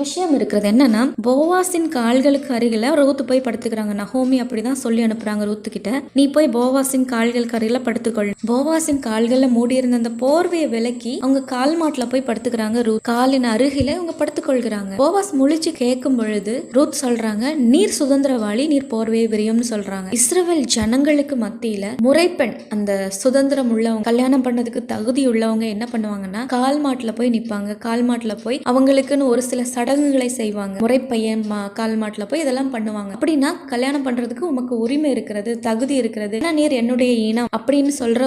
விஷயம் இருக்கிறது. என்னன்னா, போவாசின் கால்களுக்கு அருகில ரூத் போய் படுத்துக்கிறாங்க. நகோமி அப்படிதான் சொல்லி அனுப்புறாங்க ரூத் கிட்ட, நீ போய் போவாசின் கால்களுக்கு அருகில படுத்துக்கொள். போவாசின் கால்கள்ல மூடி இருந்த அந்த போர்வையை விலக்கி அவங்க கால் மாட்டுல போய் படுத்துக்கிறாங்க. ரூத் காலின் அருகில அவங்க படுத்துக்கொள்கிறாங்க. போவாஸ் முழிச்சு கேட்கும் பொழுது ரூத் சொல்றாங்க, நீர் சுதந்திரவாளி, நீர் போர்வையை விரியும்னு சொல்றாங்க. இஸ்ரவேல் ஜனங்களுக்கு மத்தியில முறைப்பெண், அந்த சுதந்திரம் உள்ளவங்க, கல்யாணம் பண்ணதுக்கு தகுதி உள்ளவங்க என்ன பண்ணுவாங்கன்னா, கால் மாட்டுல போய் நிப்பாங்க. கால் மாட்டுல போய் அவங்களுக்குன்னு ஒரு சில சடங்குகளை செய்வாங்க. முறைப்பையன் கால் மாட்டுல போய் இதெல்லாம் பண்ணுவாங்க. அப்படின்னா கல்யாணம் பண்றதுக்கு உமக்கு உரிமை இருக்கிறது, தகுதி இருக்கிறது, நீர் என்னுடைய இனம் அப்படின்னு சொல்ற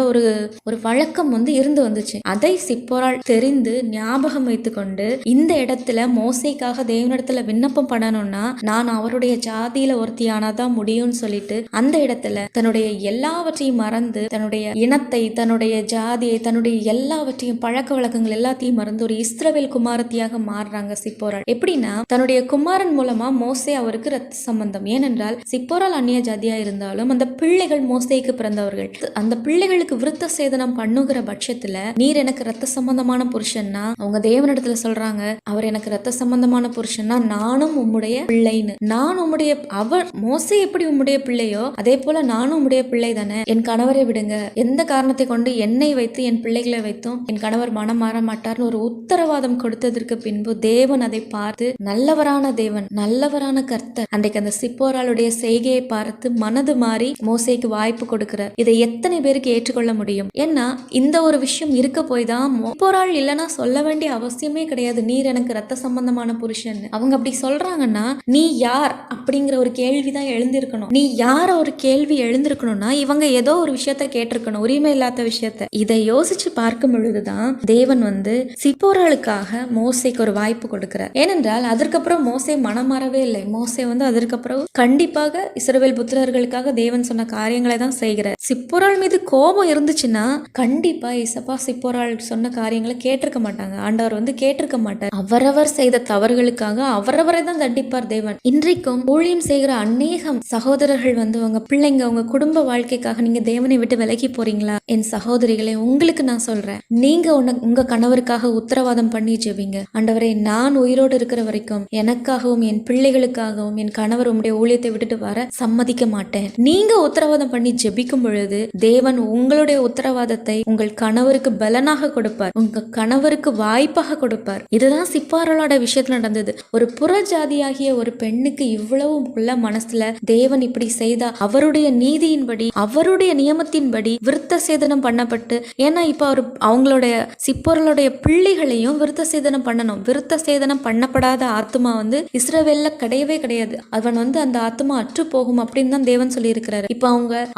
ஒரு வழக்கம் இருந்து வந்துச்சு. அதை சிப்போரால் தெரிந்து ஞாபகம் வைத்துக்கொண்டு, இந்த இடத்துல மோசைக்காக தேவனிடத்துல விண்ணப்பம் பண்ணணும்னா நான் அவருடைய ஜாதியில ஒருத்தியானாதான் முடியும்னு சொல்லிட்டு அந்த இடத்துல தன்னுடைய எல்லாவற்றையும் மறந்து, தன்னுடைய இனத்தை, தன்னுடைய ஜாதியை, தன்னுடைய எல்லாவற்றையும், பழக்க வழக்கங்கள் எல்லாத்தையும் மறந்து ஒரு இஸ்ரவேல் குமாரத்தியாக மாறுறாங்க சிப்போரால். எப்படின்னா, தன்னுடைய குமாரன் மூலமா மோசே அவருக்கு ரத்த சம்பந்தம். ஏனென்றால் சிப்போரால் அந்நிய ஜாதியா இருந்தாலும் அந்த பிள்ளைகள் மோசேக்கு பிறந்தவர்கள். அந்த பிள்ளைகளுக்கு விருத்த சேதனம் பண்ணுகிற பட்சத்துல நீர் எனக்கு ரத்த சம்பந்தமான புருஷன்னா, அவங்க தேவனிடத்துல சொல்றாங்க, அவர் எனக்கு ரத்த சம்பந்தமான புருஷன்னா நானும் உம்முடைய பிள்ளைன்னு. நான் உம்முடைய, அவர் மோசே எப்படி உம்முடைய பிள்ளையோ அதே போல நானும் உம்முடைய பிள்ளை தானே. என் கணவரை விடுங்க, எந்த காரணத்தை கொண்டு என்னை வைத்து என் பிள்ளைகளை வைத்தும் என் கணவர் மனம் மாற மாட்டார்னு ஒரு உத்தரவாதம் கொடுத்ததற்கு பின்பு தேவன் அதை பார்த்து, நல்லவரான தேவன், நல்லவரான கர்த்தர், அன்றைக்கு அந்த சிப்போராளுடைய செய்கையை பார்த்து மனது மாறி மோசேக்கு வாய்ப்பு கொடுக்கிறார். இதை எத்தனை பேருக்கு ஏற்றுக்கொள்ள முடியும்? ஏன்னா இந்த ஒரு விஷயம் இருக்க போய் தான் சிப்போராள் இல்லைன்னா சொல்ல வேண்டிய அவசியமே கிடையாது, நீர் எனக்கு ரத்த சம்பந்தமான புருஷன். அவங்க அப்படி சொல்றாங்கன்னா, நீ யார் அப்படிங்கிற ஒரு கேள்விதான் எழுந்திருக்கணும். நீ யார ஒரு கேள்வி எழுந்திருக்கணும்னா, இவங்க ஏதோ ஒரு விஷயத்த கேட்டிருக்கணும், உரிமை இல்லாத விஷயத்த. இதை யோசிச்சு பார்க்கும் பொழுதுதான் தேவன் சிப்போராளுக்காக மோசேக்கு ஒரு வாய்ப்பு கொடுக்கிறார். ஏனென்றால் அதற்கப்புறம் மோசே மனம் மாறவே இல்லை. மோசே அதற்கப்புறம் கண்டிப்பாக இஸ்ரவேல் புத்திரர்களுக்காக தேவன் சொன்ன காரியங்களை தான் செய்கிறார். சிப்போராள் மீது கோபம் இருந்துச்சுன்னா கண்டிப்பா இசப்பா சிப்போராள் சொன்ன காரியங்களை கேட்டிருக்க மாட்டாங்க. ஆண்டவர் கேட்டிருக்க மாட்டார். அவரவர் செய்த தவறுகளுக்காக அவரவரை தான் தண்டிப்பார் தேவன். இன்றைக்கும் ஊழியம் செய்கிற அநேகம் சகோதரர்கள் உங்க பிள்ளைங்க, உங்க குடும்ப வாழ்க்கைக்காக நீங்க தேவனை விட்டு விலகி போறீங்களா? என் சகோதரிகளை, உங்களுக்கு நான் சொல்றேன், நீங்க உங்க கணவருக்காக உத்தரவாதம் பண்ணி ஜெபிங்க. ஆண்டவரே, நான் உயிரோடு இருக்கிற வரைக்கும் எனக்காகவும் என் பிள்ளைகளுக்காகவும் என் கணவர் உங்களுடைய ஊழியத்தை விட்டுட்டு வர சம்மதிக்க மாட்டேன். நீங்க உத்தரவாதம் பண்ணி ஜெபிக்கும் பொழுது தேவன் உங்களுடைய உத்தரவாதத்தை உங்கள் கணவருக்கு பலனாக கொடுப்பார், உங்க கணவருக்கு வாய்ப்பாக கொடுப்பார். இதுதான் சிப்போராளோட விஷயத்துல நடந்தது. ஒரு புறஜாதியாகிய ஒரு பெண்ணுக்கு இவ்வளவு உள்ள மனசுல தேவன் இப்படி செய்தா, அவருடைய நீதியின்படி, அவருடைய நியமத்தின்படி விருத்த சேதனம் பண்ணப்பட்டு, ஏன்னா இப்ப அவங்களுடைய சிப்போராளுடைய பிள்ளைகளையும் விருத்த சேதனம் பண்ணணும். விருத்த சேதனம் பண்ணப்படாத ஆத்மா இஸ்ரவேல்ல கிடையவே கிடையாது. அவன் அந்த ஆத்மா அற்று போகும் அப்படின்னு தான் தேவன் சொல்லி இருக்கிறாரு. இப்ப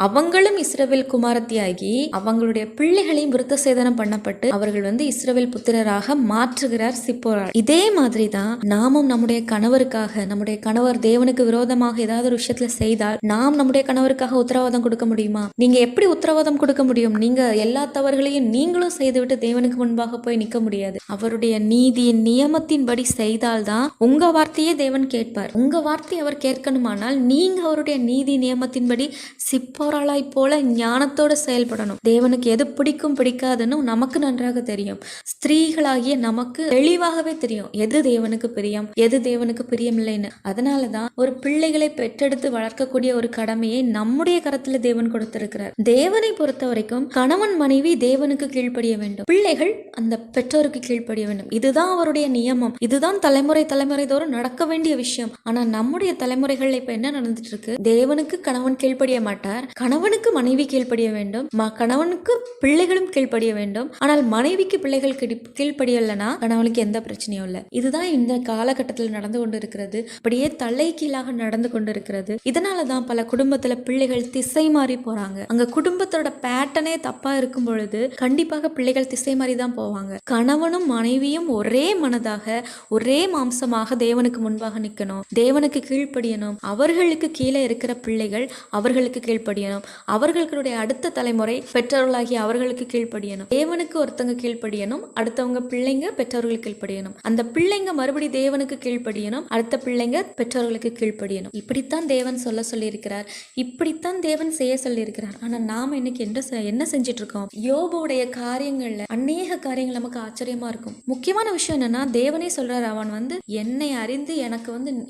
அவங்களும் இஸ்ரவேல் குமாரத்தியாகி அவங்களுடைய பிள்ளைகளையும் விருத்த சேதனம் பண்ணப்பட்டு அவர்கள் இஸ்ரவேல் புத்திரராக மாற்றுகிறார் சிப்போராள். இதே மாதிரி தான் நாமும் நம்முடைய கணவருக்காக, நம்முடைய கணவர் தேவனுக்கு விரோதமாக ஏதாவது ஒரு விஷயத்துல செய்தால் நாம் நம்முடைய கணவருக்காக உத்தரவாதம் கொடுக்க முடியுமா? நீங்க எப்படி உத்தரவாதம் கொடுக்க முடியும்? நீங்க எல்லா தவறுகளையும் நீங்களும் செய்துவிட்டு தேவனுக்கு முன்பாக போய் நிக்க முடியாது. அவருடைய நீதியின் நியமத்தின்படி செய்தால்தான் உங்க வார்த்தையே தேவன் கேட்பார். உங்க வார்த்தை அவர் கேட்கணுமானால் நீங்க அவருடைய நீதி நியமத்தின்படி சிப்போராளாய் போல ஞானத்தோட செயல்படணும். தேவனுக்கு எது பிடிக்கும் பிடிக்காதுன்னு நமக்கு நன்றாக தெரியும். ஸ்திரீகளாகிய நமக்கு தெளிவாகவே தெரியும் எது தேவனுக்கு பிரியம், எது தேவனுக்கு பிரியமில்லைன்னு. அதனாலதான் ஒரு பிள்ளைகளை பெற்றெடுத்து வளர்க்கக்கூடிய ஒரு கடமையை நம்முடைய கரத்துல தேவன் கொடுத்திருக்கிறார். தேவனை பொறுத்த வரைக்கும் கணவன் மனைவி தேவனுக்கு கீழ்ப்படிய வேண்டும், பிள்ளைகள் அந்த பெற்றோருக்கு கீழ்ப்படிய வேண்டும். இதுதான் அவருடைய நியமம். இதுதான் தலைமுறை தோறும் நடக்க வேண்டிய விஷயம். ஆனா நம்முடைய தலைமுறைகள் இப்ப என்ன நடந்துட்டு இருக்கு? தேவனுக்கு கணவன் கீழ்ப்படிய மாட்டார், கணவனுக்கு மனைவி கீழ்ப்படிய வேண்டும், கணவனுக்கு பிள்ளைகளும் கீழ்ப்படிய வேண்டும். ஆனால் மனைவிக்கு பிள்ளைகள் கீழ்ப்படியலைன்னா கணவனுக்கு எந்த பிரச்சனையும் இல்லை. இதுதான் இந்த காலகட்டத்தில் நடந்து கொண்டு இருக்கிறது. அப்படியே தலைகீழாக நடந்து கொண்டிருக்கிறது. இதனாலதான் பல குடும்பத்துல பிள்ளைகள் திசை மாறி போறாங்க. அங்க குடும்பத்தோட பேட்டர்னே தப்பா இருக்கும் பொழுது கண்டிப்பாக பிள்ளைகள் திசை மாறி தான் போவாங்க. கணவனும் மனைவியும் ஒரே மனதாக ஒரே மாம்சமாக தேவனுக்கு முன்பாக நிற்கணும், தேவனுக்கு கீழ்ப்படியணும். அவர்களுக்கு கீழே இருக்கிற பிள்ளைகள் அவர்களுக்கு கீழ்ப்படியணும். அவர்களுடைய அடுத்த தலைமுறை பெற்றோர்களாகி அவர்களுக்கு கீழ்ப்படியணும். தேவனுக்கு ஒருத்தவங்க கீழ்ப்படியணும், அடுத்தவங்க பிள்ளைங்க பெற்றோர்களுக்கு கீழ்ப்படியணும். அந்த பிள்ளைங்க மறுபடி தேவனுக்கு கீழ்ப்படியணும், அடுத்த பிள்ளைங்க பெற்றோர்களுக்கு கீழ்ப்படியணும். இப்படித்தான் தேவன் சொல்லியிருக்கிறார், இப்படித்தான் தேவன் செய்ய சொல்லியிருக்கிறார். ஆனா நாம இன்னைக்கு என்ன செஞ்சிட்டு இருக்கோம்? யோபுடைய காரியங்கள்ல அநேக காரியங்கள் நமக்கு ஆச்சரியமா இருக்கும். முக்கியமான விஷயம் என்னன்னா, தேவனே சொல்றாரு, அவன் என்னை அறிந்து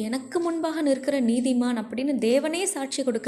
எனக்கு முன்பாக நிற்கிற நீதிமான் அப்படின்னு தேவனே சாட்சி கொடுக்கிறார்.